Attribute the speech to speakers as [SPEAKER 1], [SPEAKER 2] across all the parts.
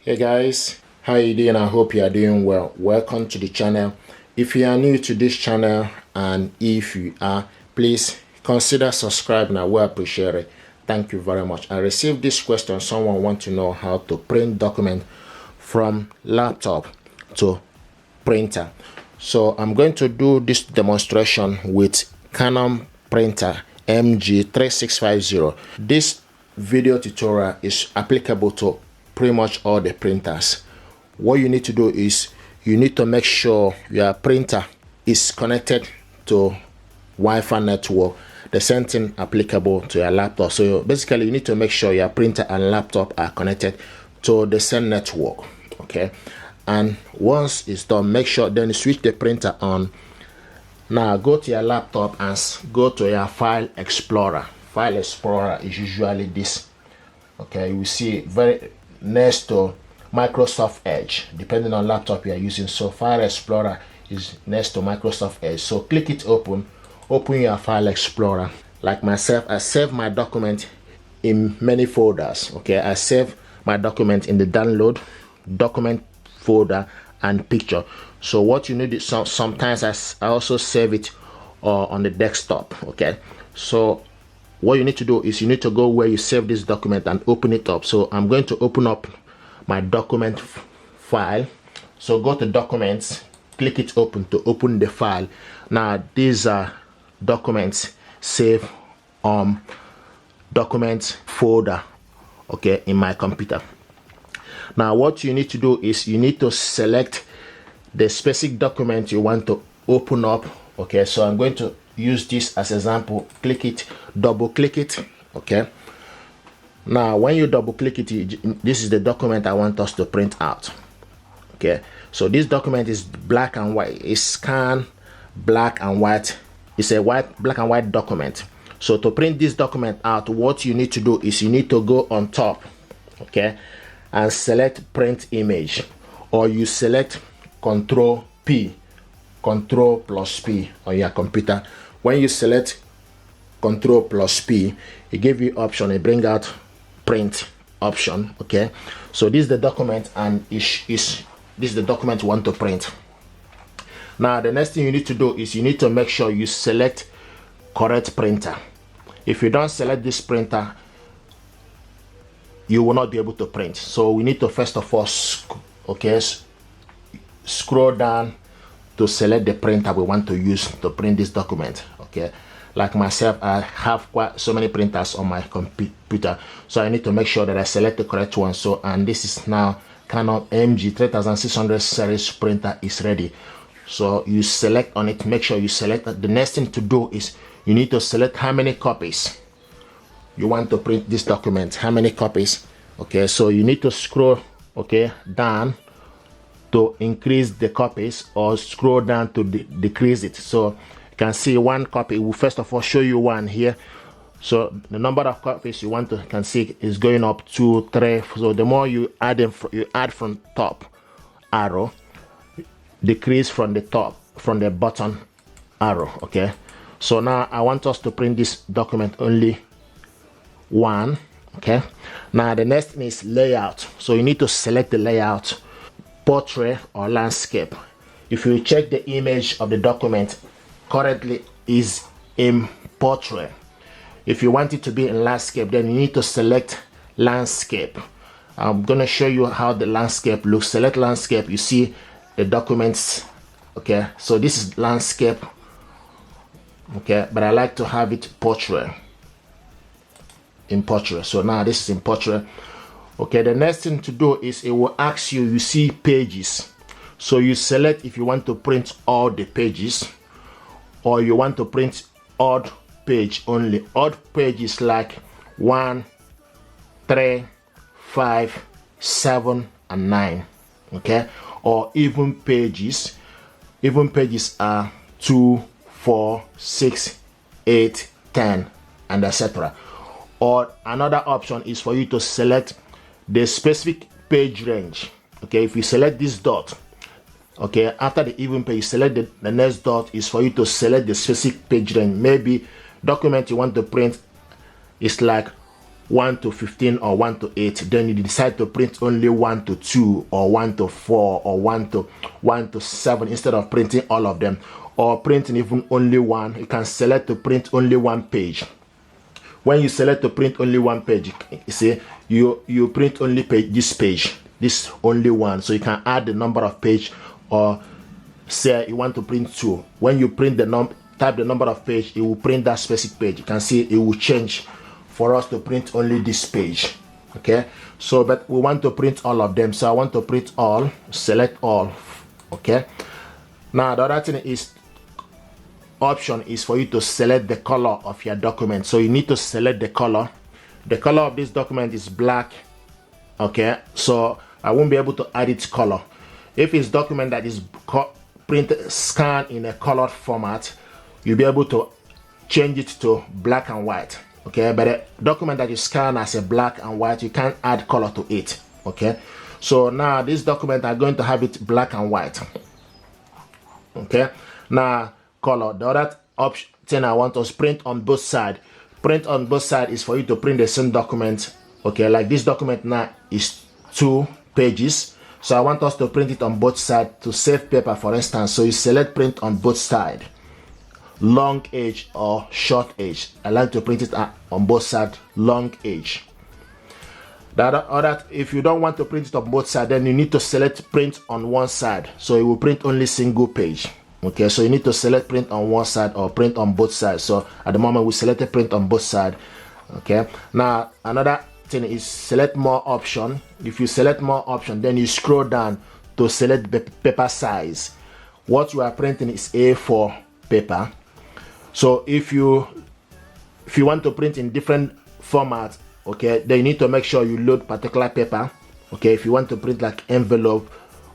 [SPEAKER 1] Hey guys, how you doing? I hope you are doing well. Welcome to the channel. If you are new to this channel, and if you are, please consider subscribing. I will appreciate it. Thank you very much. I received this question. Someone wants to know how to print document from laptop to printer. So I'm going to do this demonstration with Canon Printer MG3650. This video tutorial is applicable to pretty much all the printers. What you need to do is you need to make sure your printer is connected to Wi-Fi network, the same thing applicable to your laptop. So basically you need to make sure your printer and laptop are connected to the same network. Okay, and once it's done, make sure then you switch the printer on. Now go to your laptop and go to your file explorer. File explorer is usually this. Okay, you will see very next to Microsoft Edge, depending on laptop you are using. So file explorer is next to Microsoft Edge. So click it, open your file explorer. Like myself, I save my document in many folders. Okay, I save my document in the download, document folder, and picture. So what you need is sometimes I also save it on the desktop. Okay, so what you need to do is you need to go where you save this document and open it up. So I'm going to open up my document file. So go to documents, click it open to open the file. Now these are documents saved document folder, okay, in my computer. Now what you need to do is you need to select the specific document you want to open up. Okay, so I'm going to use this as example. Click it, double click it. Okay, now when you double click it, this is the document I want us to print out. Okay, so this document is black and white. It's scanned black and white. It's a black and white document. So to print this document out, what you need to do is you need to go on top, okay, and select print image, or you select Control P, Control plus P on your computer. When you select Control plus P, it gives you option, it bring out print option. Okay, so this is the document, and this is the document you want to print. Now the next thing you need to do is you need to make sure you select correct printer. If you don't select this printer, you will not be able to print. So we need to first of all, okay, scroll down to select the printer we want to use to print this document. Okay, like myself, I have quite so many printers on my computer, so I need to make sure that I select the correct one. So, and this is now Canon MG3600 series printer is ready. So you select on it, make sure you select that. The next thing to do is you need to select how many copies you want to print this document, how many copies. Okay, so you need to scroll, okay, down to increase the copies, or scroll down to decrease it. So you can see one copy. It will first of all show you one here. So the number of copies you want to can see is going up 2, 3. So the more you add them, you add from top arrow, decrease from the top, from the bottom arrow. Okay, so now I want us to print this document only one. Okay, now the next thing is layout. So you need to select the layout, portrait or landscape. If you check the image of the document, currently is in portrait. If you want it to be in landscape, then you need to select landscape. I'm gonna show you how the landscape looks. Select landscape, you see the documents. Okay, so this is landscape. Okay, but I like to have it portrait, in portrait. So now this is in portrait. Okay, the next thing to do is it will ask you, you see pages. So you select if you want to print all the pages, or you want to print odd page only. Odd page is like 1, 3, 5, 7, and 9. Okay, or even pages. Even pages are 2, 4, 6, 8, 10, and etc. Or another option is for you to select the specific page range. Okay, if you select this dot, okay, after the even page, select the next dot is for you to select the specific page range. Maybe document you want to print is like 1 to 15 or 1 to 8, then you decide to print only 1 to 2 or 1 to 4 or 1 to 7 instead of printing all of them, or printing even only one, you can select to print only one page. When you select to print only one page, you see you print only page, this only one. So you can add the number of page, or say you want to print 2. When you print type the number of page, it will print that specific page. You can see it will change for us to print only this page. Okay, so but we want to print all of them, so I want to print all, select all. Okay, now the other thing is, option is for you to select the color of your document. So you need to select the color. The color of this document is black. Okay, so I won't be able to add its color. If it's document that is scanned in a colored format, you'll be able to change it to black and white. Okay, but a document that you scan as a black and white, you can't add color to it. Okay, so now this document are going to have it black and white. Okay, now color. The other option thing I want us print on both sides. Print on both sides is for you to print the same document. Okay, like this document now is 2 pages, so I want us to print it on both sides to save paper, for instance. So you select print on both sides, long edge or short edge. I like to print it on both sides, long edge. If you don't want to print it on both sides, then you need to select print on one side, so it will print only single page. Okay, so you need to select print on one side or print on both sides. So at the moment we selected print on both sides. Okay, now another thing is select more option. If you select more option, then you scroll down to select the paper size. What you are printing is A4 paper. So if you want to print in different formats, okay, then you need to make sure you load particular paper. Okay, if you want to print like envelope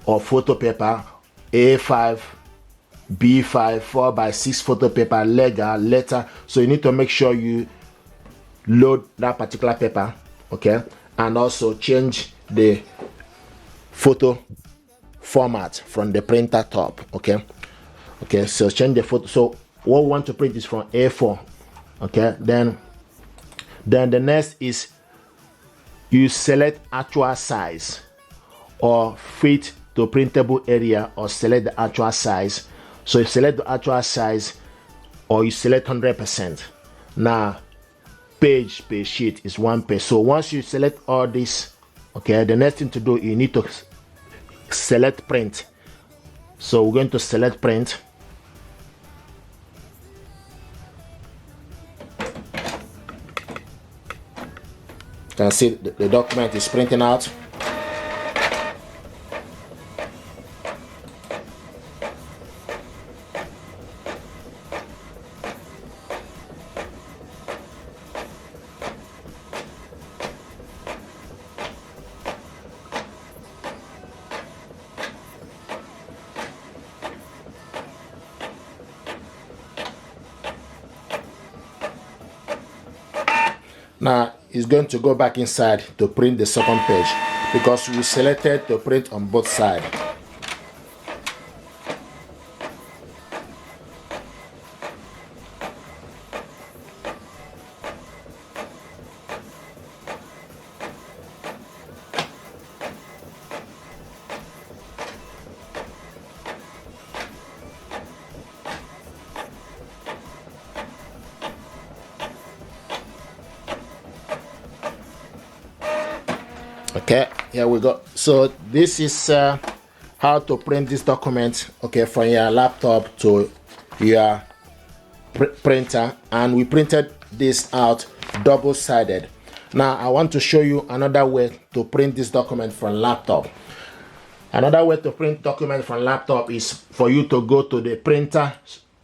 [SPEAKER 1] or photo paper, A5, B5, 4x6 photo paper, letter. So you need to make sure you load that particular paper. Okay, and also change the photo format from the printer top. Okay, so change the photo. So what we want to print is from A4. Okay, then the next is you select actual size or fit to printable area, or select the actual size. So you select the actual size, or you select 100%. Now page per sheet is 1 page. So once you select all this, okay, the next thing to do, you need to select print. So we're going to select print. You can see the document is printing out. Now it's going to go back inside to print the second page, because we selected to print on both sides. Okay, here we go. So this is how to print this document, okay, from your laptop to your printer, and we printed this out double-sided. Now I want to show you another way to print this document from laptop. Another way to print document from laptop is for you to go to the printer,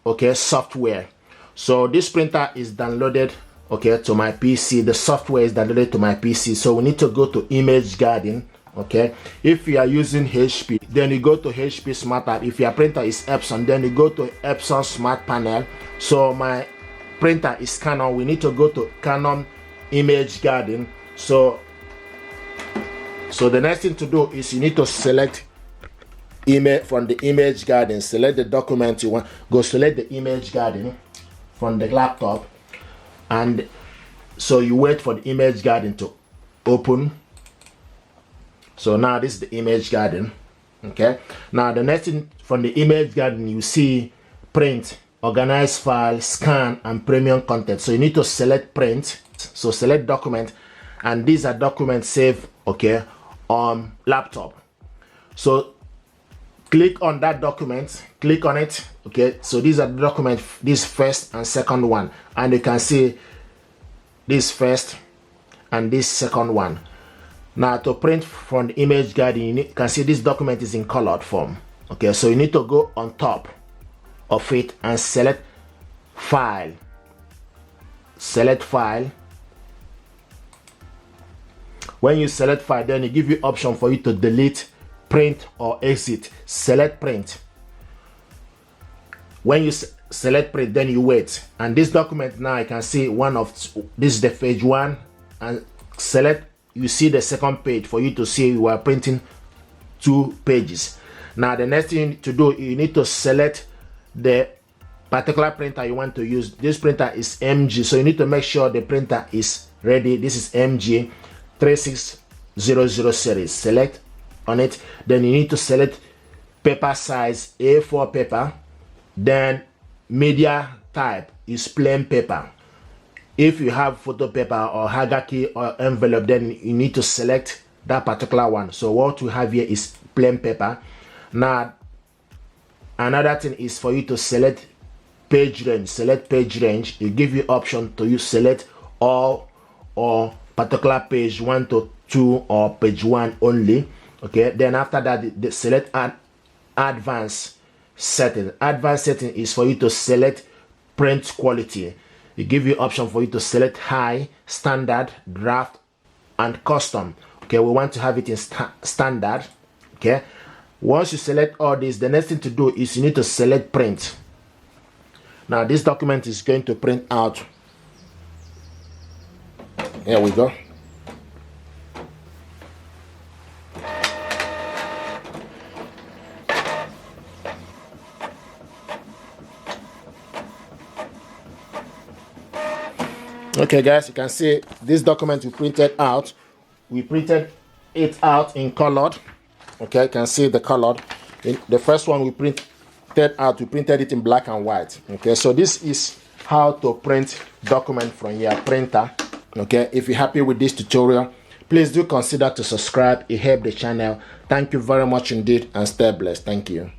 [SPEAKER 1] okay, software. So this printer is downloaded, okay, to my PC. The software is downloaded to my PC. So we need to go to Image Garden. Okay, if you are using HP, then you go to HP Smart App. If your printer is Epson, then you go to Epson Smart Panel. So my printer is Canon. We need to go to Canon Image Garden. So the next thing to do is you need to select image from the Image Garden. Select the document you want. Go select the Image Garden from the laptop and So you wait for the image garden to open. So now this is the image garden. Okay, now the next thing from the image garden, you see print, organize file, scan, and premium content. So you need to select print. So select document, and these are documents saved, okay, on laptop. So click on that document, click on it. Okay, so these are the documents, this first and second one, and you can see this first and this second one. Now to print from the image garden, you can see this document is in colored form. Okay, so you need to go on top of it and select file. Select file. When you select file, then it give you option for you to delete, print, or exit. Select print. When you select print, then you wait, and this document now you can see one of this is the page one, and select, you see the second page for you to see you are printing 2 pages. Now the next thing to do, you need to select the particular printer you want to use. This printer is MG, so you need to make sure the printer is ready. This is MG 3600 series. Select on it, then you need to select paper size A4 paper, then media type is plain paper. If you have photo paper or hagaki or envelope, then you need to select that particular one. So what we have here is plain paper. Now another thing is for you to select page range. Select page range. It give you option to use select all or particular page 1 to 2 or page 1 only. Okay, then after that the select advanced setting. Advanced setting is for you to select print quality. It give you option for you to select high, standard, draft, and custom. Okay, we want to have it in standard. Okay, once you select all this, the next thing to do is you need to select print. Now this document is going to print out. Here we go. Okay guys, you can see this document we printed out. We printed it out in colored. Okay, you can see the colored. The first one we printed out, we printed it in black and white. Okay, so this is how to print document from your printer. Okay, if you're happy with this tutorial, please do consider to subscribe. It helps the channel. Thank you very much indeed, and stay blessed. Thank you.